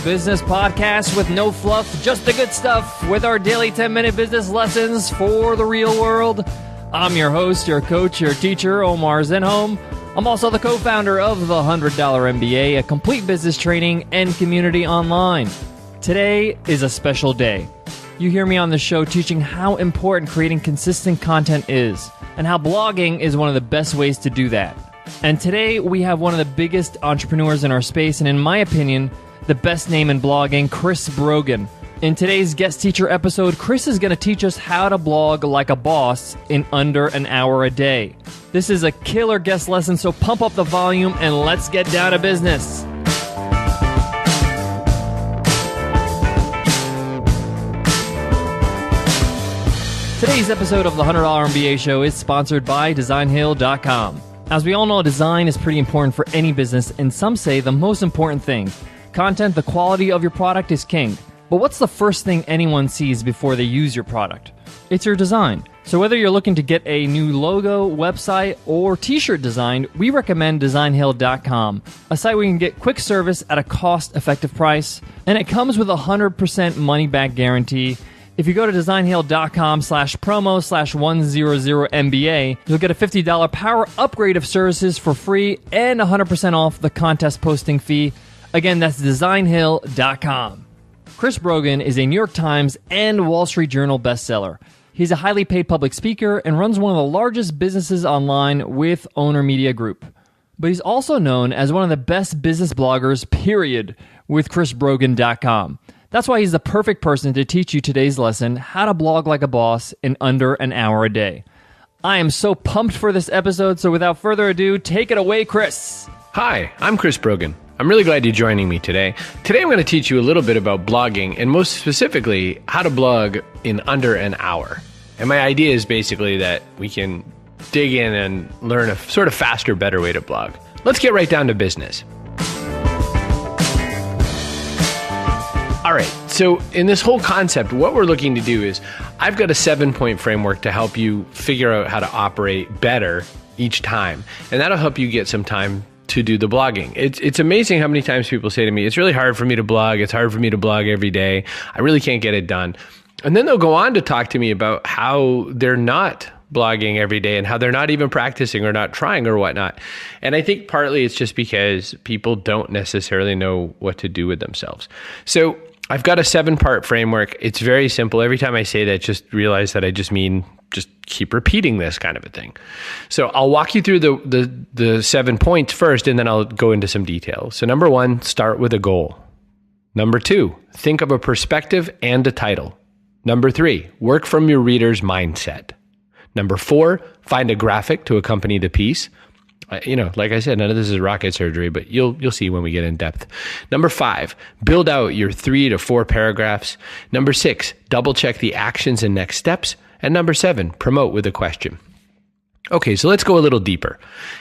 business podcast with no fluff, just the good stuff with our daily 10-minute business lessons for the real world. I'm your host, your coach, your teacher, Omar Zenhom. I'm also the co-founder of the $100 MBA, a complete business training and community online. Today is a special day. You hear me on the show teaching how important creating consistent content is and how blogging is one of the best ways to do that. And today we have one of the biggest entrepreneurs in our space, and in my opinion, the best name in blogging, Chris Brogan. In today's guest teacher episode, Chris is going to teach us how to blog like a boss in under an hour a day. This is a killer guest lesson, so pump up the volume and let's get down to business. Today's episode of the $100 MBA Show is sponsored by DesignHill.com. As we all know, design is pretty important for any business, and some say the most important thing. Content, the quality of your product is king. But what's the first thing anyone sees before they use your product? It's your design. So whether you're looking to get a new logo, website, or t-shirt designed, we recommend DesignHill.com, a site where you can get quick service at a cost-effective price, and it comes with a 100% money-back guarantee. If you go to designhill.com/promo/100MBA, you'll get a $50 power upgrade of services for free and 100% off the contest posting fee. Again, that's designhill.com. Chris Brogan is a New York Times and Wall Street Journal bestseller. He's a highly paid public speaker and runs one of the largest businesses online with Owner Media Group. But he's also known as one of the best business bloggers, period, with chrisbrogan.com. That's why he's the perfect person to teach you today's lesson, how to blog like a boss in under an hour a day. I am so pumped for this episode, so without further ado, take it away, Chris. Hi, I'm Chris Brogan. I'm really glad you're joining me today. Today I'm going to teach you a little bit about blogging, and most specifically, how to blog in under an hour. And my idea is basically that we can dig in and learn a sort of faster, better way to blog. Let's get right down to business. All right, so in this whole concept, what we're looking to do is I've got a 7-point framework to help you figure out how to operate better each time. And that'll help you get some time to do the blogging. It's amazing how many times people say to me, it's really hard for me to blog. It's hard for me to blog every day. I really can't get it done. And then they'll go on to talk to me about how they're not blogging every day and how they're not even practicing or not trying or whatnot. And I think partly it's just because people don't necessarily know what to do with themselves. So I've got a 7-part framework. It's very simple. Every time I say that, just realize that I just mean just keep repeating this kind of a thing. So I'll walk you through the 7 points first, and then I'll go into some details. So number 1, start with a goal. Number 2, think of a perspective and a title. Number 3, work from your reader's mindset. Number 4, find a graphic to accompany the piece. Like I said, none of this is rocket surgery, but you'll see when we get in depth. Number 5, build out your 3 to 4 paragraphs. Number 6, double check the actions and next steps. And number 7, promote with a question. Okay, so let's go a little deeper.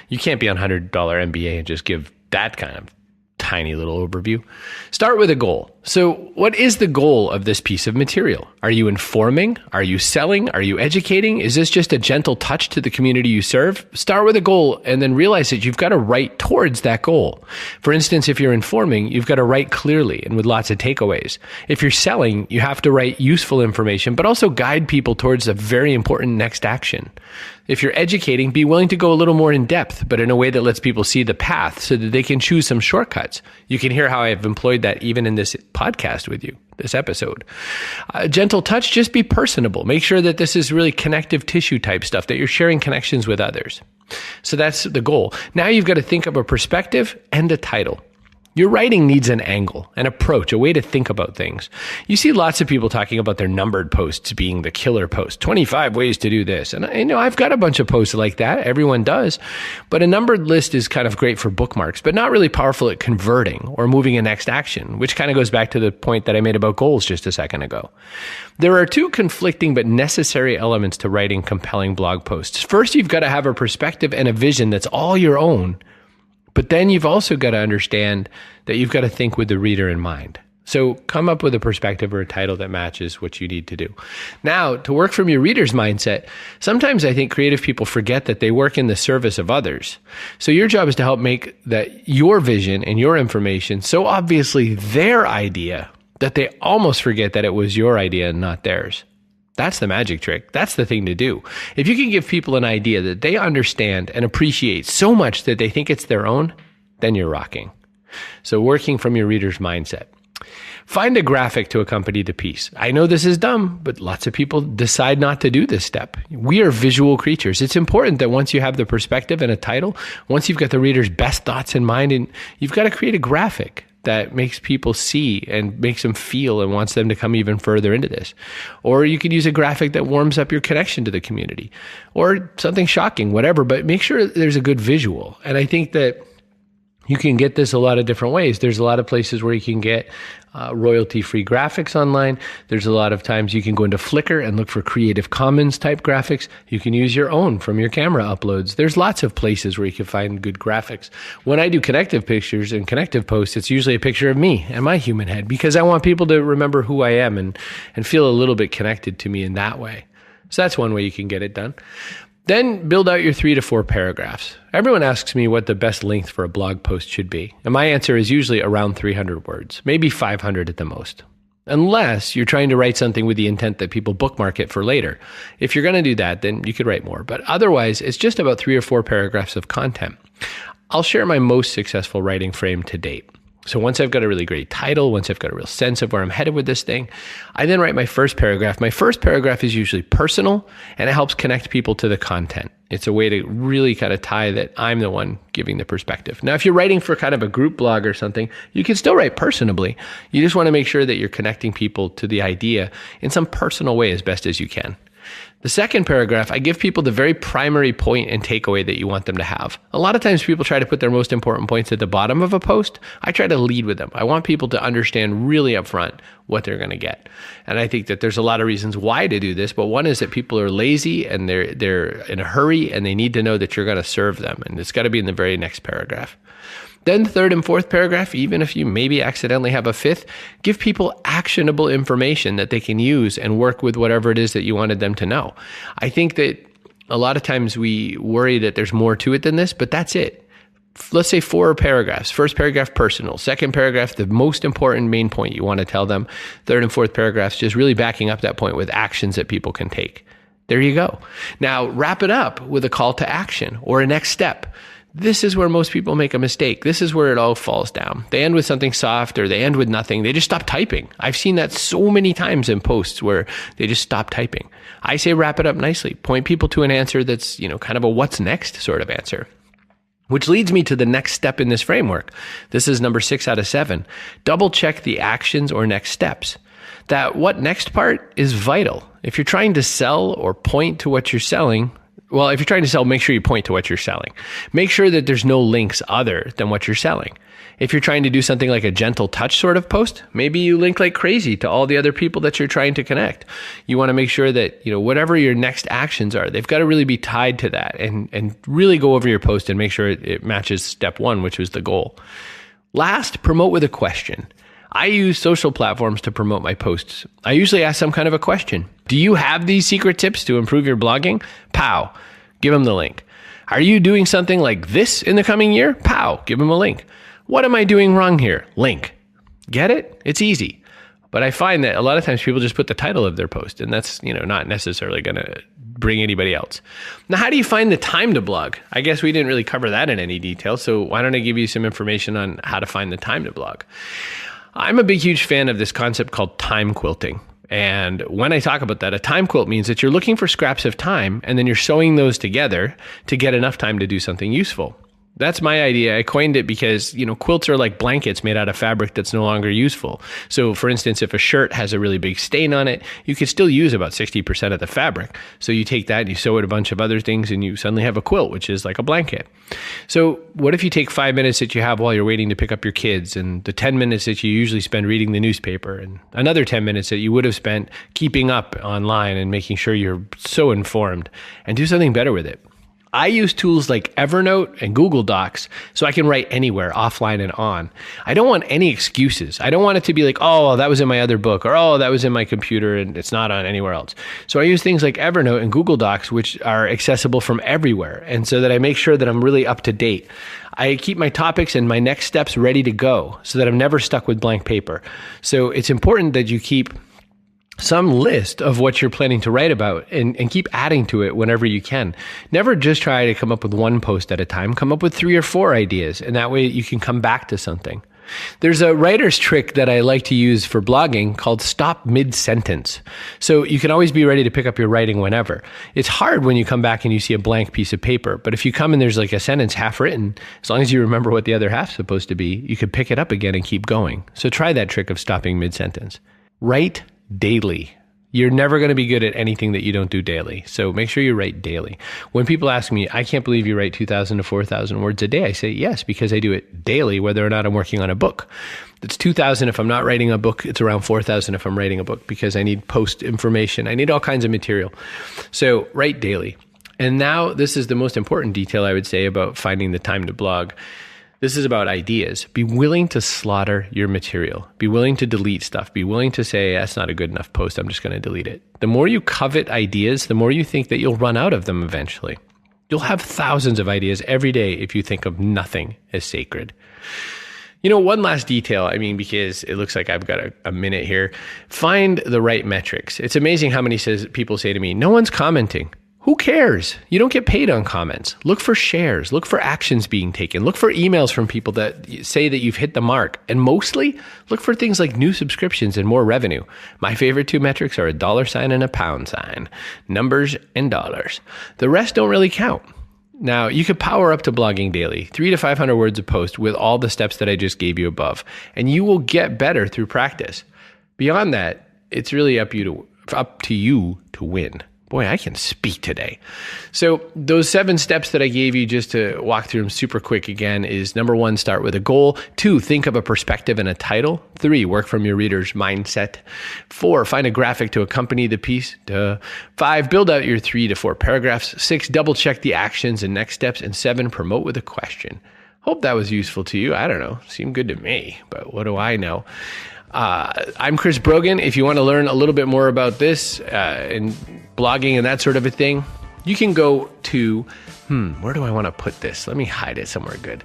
You can't be on $100 MBA and just give that kind of tiny little overview. Start with a goal. So what is the goal of this piece of material? Are you informing? Are you selling? Are you educating? Is this just a gentle touch to the community you serve? Start with a goal and then realize that you've got to write towards that goal. For instance, if you're informing, you've got to write clearly and with lots of takeaways. If you're selling, you have to write useful information, but also guide people towards a very important next action. If you're educating, be willing to go a little more in depth, but in a way that lets people see the path so that they can choose some shortcuts. You can hear how I've employed that even in this podcast with you, this episode. Gentle touch, just be personable. Make sure that this is really connective tissue type stuff, that you're sharing connections with others. So that's the goal. Now you've got to think of a perspective and a title. Your writing needs an angle, an approach, a way to think about things. You see lots of people talking about their numbered posts being the killer post, 25 ways to do this. And I know I've got a bunch of posts like that. Everyone does. But a numbered list is kind of great for bookmarks, but not really powerful at converting or moving a next action, which kind of goes back to the point that I made about goals just a second ago. There are 2 conflicting but necessary elements to writing compelling blog posts. First, you've got to have a perspective and a vision that's all your own. But then you've also got to understand that you've got to think with the reader in mind. So come up with a perspective or a title that matches what you need to do. Now, to work from your reader's mindset, sometimes I think creative people forget that they work in the service of others. So your job is to help make that your vision and your information so obviously their idea that they almost forget that it was your idea and not theirs. That's the magic trick. That's the thing to do. If you can give people an idea that they understand and appreciate so much that they think it's their own, then you're rocking. So working from your reader's mindset. Find a graphic to accompany the piece. I know this is dumb, but lots of people decide not to do this step. We are visual creatures. It's important that once you have the perspective and a title, once you've got the reader's best thoughts in mind, and you've got to create a graphic that makes people see and makes them feel and wants them to come even further into this. Or you could use a graphic that warms up your connection to the community, or something shocking, whatever, but make sure there's a good visual. And I think that you can get this a lot of different ways. There's a lot of places where you can get royalty-free graphics online. There's a lot of times you can go into Flickr and look for Creative Commons type graphics. You can use your own from your camera uploads. There's lots of places where you can find good graphics. When I do connective pictures and connective posts, it's usually a picture of me and my human head, because I want people to remember who I am and feel a little bit connected to me in that way. So that's one way you can get it done. Then build out your 3 to 4 paragraphs. Everyone asks me what the best length for a blog post should be. And my answer is usually around 300 words, maybe 500 at the most. Unless you're trying to write something with the intent that people bookmark it for later. If you're going to do that, then you could write more. But otherwise, it's just about 3 or 4 paragraphs of content. I'll share my most successful writing frame to date. So once I've got a really great title, once I've got a real sense of where I'm headed with this thing, I then write my first paragraph. My first paragraph is usually personal, and it helps connect people to the content. It's a way to really kind of tie that I'm the one giving the perspective. Now, if you're writing for kind of a group blog or something, you can still write personably. You just want to make sure that you're connecting people to the idea in some personal way as best as you can. The second paragraph, I give people the very primary point and takeaway that you want them to have. A lot of times people try to put their most important points at the bottom of a post. I try to lead with them. I want people to understand really upfront what they're going to get. And I think that there's a lot of reasons why to do this, but one is that people are lazy and they're in a hurry and they need to know that you're going to serve them. And it's got to be in the very next paragraph. Then the third and fourth paragraph, even if you maybe accidentally have a fifth, give people actionable information that they can use and work with whatever it is that you wanted them to know. I think that a lot of times we worry that there's more to it than this, but that's it. Let's say 4 paragraphs. First paragraph, personal. Second paragraph, the most important main point you want to tell them. Third and fourth paragraphs, just really backing up that point with actions that people can take. There you go. Now wrap it up with a call to action or a next step. This is where most people make a mistake. This is where it all falls down. They end with something soft or they end with nothing. They just stop typing. I've seen that so many times in posts where they just stop typing. I say wrap it up nicely. Point people to an answer that's, kind of a what's next sort of answer. Which leads me to the next step in this framework. This is number 6 out of 7. Double check the actions or next steps. That what next part is vital. If you're trying to sell or point to what you're selling, well, if you're trying to sell, make sure you point to what you're selling. Make sure that there's no links other than what you're selling. If you're trying to do something like a gentle touch sort of post, maybe you link like crazy to all the other people that you're trying to connect. You want to make sure that, whatever your next actions are, they've got to really be tied to that and really go over your post and make sure it matches step 1, which was the goal. Last, promote with a question. I use social platforms to promote my posts. I usually ask some kind of a question. Do you have these secret tips to improve your blogging? Pow, give them the link. Are you doing something like this in the coming year? Pow, give them a link. What am I doing wrong here? Link. Get it? It's easy. But I find that a lot of times people just put the title of their post, and that's, not necessarily going to bring anybody else. Now, how do you find the time to blog? I guess we didn't really cover that in any detail, so why don't I give you some information on how to find the time to blog? I'm a big, huge fan of this concept called time quilting. And when I talk about that, a time quilt means that you're looking for scraps of time and then you're sewing those together to get enough time to do something useful. That's my idea. I coined it because, quilts are like blankets made out of fabric that's no longer useful. So for instance, if a shirt has a really big stain on it, you could still use about 60% of the fabric. So you take that and you sew it a bunch of other things and you suddenly have a quilt, which is like a blanket. So what if you take 5 minutes that you have while you're waiting to pick up your kids and the 10 minutes that you usually spend reading the newspaper and another 10 minutes that you would have spent keeping up online and making sure you're so informed and do something better with it. I use tools like Evernote and Google Docs so I can write anywhere, offline and on. I don't want any excuses. I don't want it to be like, oh, that was in my other book, or oh, that was in my computer and it's not on anywhere else. So I use things like Evernote and Google Docs, which are accessible from everywhere. And so that I make sure that I'm really up to date. I keep my topics and my next steps ready to go so that I'm never stuck with blank paper. So it's important that you keep some list of what you're planning to write about and keep adding to it whenever you can. Never just try to come up with one post at a time. Come up with 3 or 4 ideas, and that way you can come back to something. There's a writer's trick that I like to use for blogging called stop mid-sentence. So you can always be ready to pick up your writing whenever. It's hard when you come back and you see a blank piece of paper, but if you come and there's like a sentence half written, as long as you remember what the other half's supposed to be, you could pick it up again and keep going. So try that trick of stopping mid-sentence. Write daily. You're never going to be good at anything that you don't do daily. So make sure you write daily. When people ask me, I can't believe you write 2,000 to 4,000 words a day, I say, yes, because I do it daily, whether or not I'm working on a book. It's 2,000 if I'm not writing a book. It's around 4,000 if I'm writing a book because I need post information. I need all kinds of material. So write daily. And now this is the most important detail I would say about finding the time to blog. This is about ideas. Be willing to slaughter your material. Be willing to delete stuff. Be willing to say, that's not a good enough post. I'm just going to delete it. The more you covet ideas, the more you think that you'll run out of them eventually. You'll have thousands of ideas every day if you think of nothing as sacred. You know, one last detail, because it looks like I've got a minute here. Find the right metrics. It's amazing how many people say to me, no one's commenting. Who cares? You don't get paid on comments. Look for shares. Look for actions being taken. Look for emails from people that say that you've hit the mark. And mostly, look for things like new subscriptions and more revenue. My favorite 2 metrics are $sign and $. Numbers and dollars. The rest don't really count. Now, you could power up to blogging daily, 300 to 500 words a post with all the steps that I just gave you above. And you will get better through practice. Beyond that, it's really up to you to win. Boy, I can speak today. So those 7 steps that I gave you, just to walk through them super quick again, is number 1, start with a goal. 2, think of a perspective and a title. 3, work from your reader's mindset. 4, find a graphic to accompany the piece. 5, build out your 3 to 4 paragraphs. 6, double check the actions and next steps. And 7, promote with a question. Hope that was useful to you. I don't know. Seemed good to me, but what do I know? I'm Chris Brogan. If you want to learn a little bit more about this and blogging and that sort of a thing, you can go to, where do I want to put this? Let me hide it somewhere good.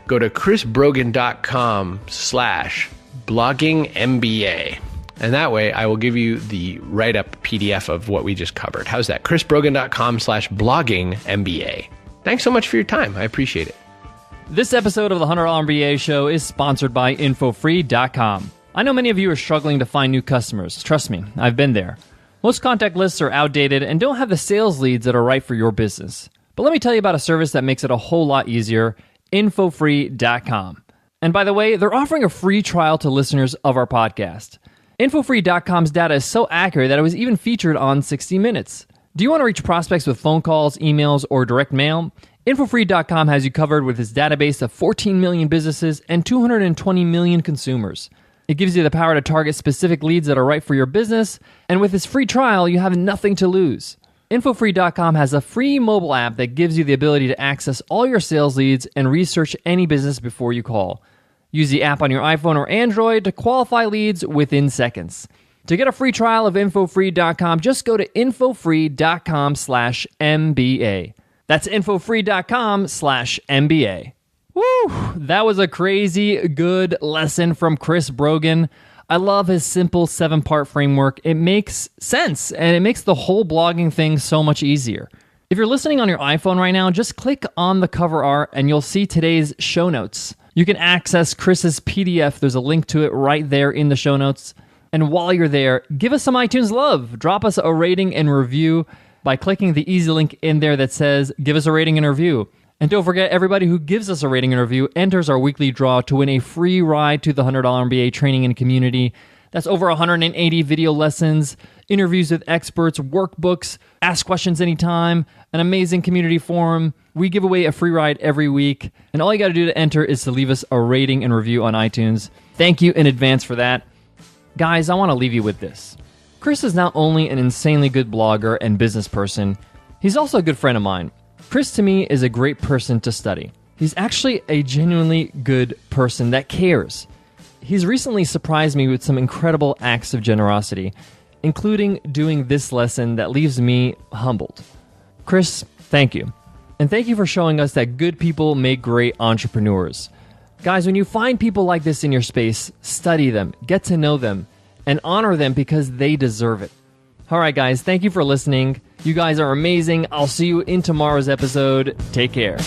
Go to chrisbrogan.com/bloggingmba. And that way I will give you the write-up PDF of what we just covered. How's that? chrisbrogan.com/bloggingmba. Thanks so much for your time. I appreciate it. This episode of the $100 MBA Show is sponsored by infofree.com. I know many of you are struggling to find new customers. Trust me, I've been there. Most contact lists are outdated and don't have the sales leads that are right for your business. But let me tell you about a service that makes it a whole lot easier, infofree.com. And by the way, they're offering a free trial to listeners of our podcast. Infofree.com's data is so accurate that it was even featured on 60 Minutes. Do you want to reach prospects with phone calls, emails, or direct mail? Infofree.com has you covered with its database of 14 million businesses and 220 million consumers. It gives you the power to target specific leads that are right for your business, and with this free trial, you have nothing to lose. Infofree.com has a free mobile app that gives you the ability to access all your sales leads and research any business before you call. Use the app on your iPhone or Android to qualify leads within seconds. To get a free trial of infofree.com, just go to infofree.com/MBA. That's infofree.com/MBA. Woo! That was a crazy good lesson from Chris Brogan. I love his simple 7-part framework. It makes sense, and it makes the whole blogging thing so much easier. If you're listening on your iPhone right now, just click on the cover art and you'll see today's show notes. You can access Chris's PDF. There's a link to it right there in the show notes. And while you're there, give us some iTunes love. Drop us a rating and review by clicking the easy link in there that says, give us a rating and review. And don't forget, everybody who gives us a rating and review enters our weekly draw to win a free ride to the $100 MBA Training and Community. That's over 180 video lessons, interviews with experts, workbooks, ask questions anytime, an amazing community forum. We give away a free ride every week. And all you got to do to enter is to leave us a rating and review on iTunes. Thank you in advance for that. Guys, I want to leave you with this. Chris is not only an insanely good blogger and business person, he's also a good friend of mine. Chris, to me, is a great person to study. He's actually a genuinely good person that cares. He's recently surprised me with some incredible acts of generosity, including doing this lesson that leaves me humbled. Chris, thank you. And thank you for showing us that good people make great entrepreneurs. Guys, when you find people like this in your space, study them, get to know them, and honor them because they deserve it. All right, guys, thank you for listening. You guys are amazing. I'll see you in tomorrow's episode. Take care.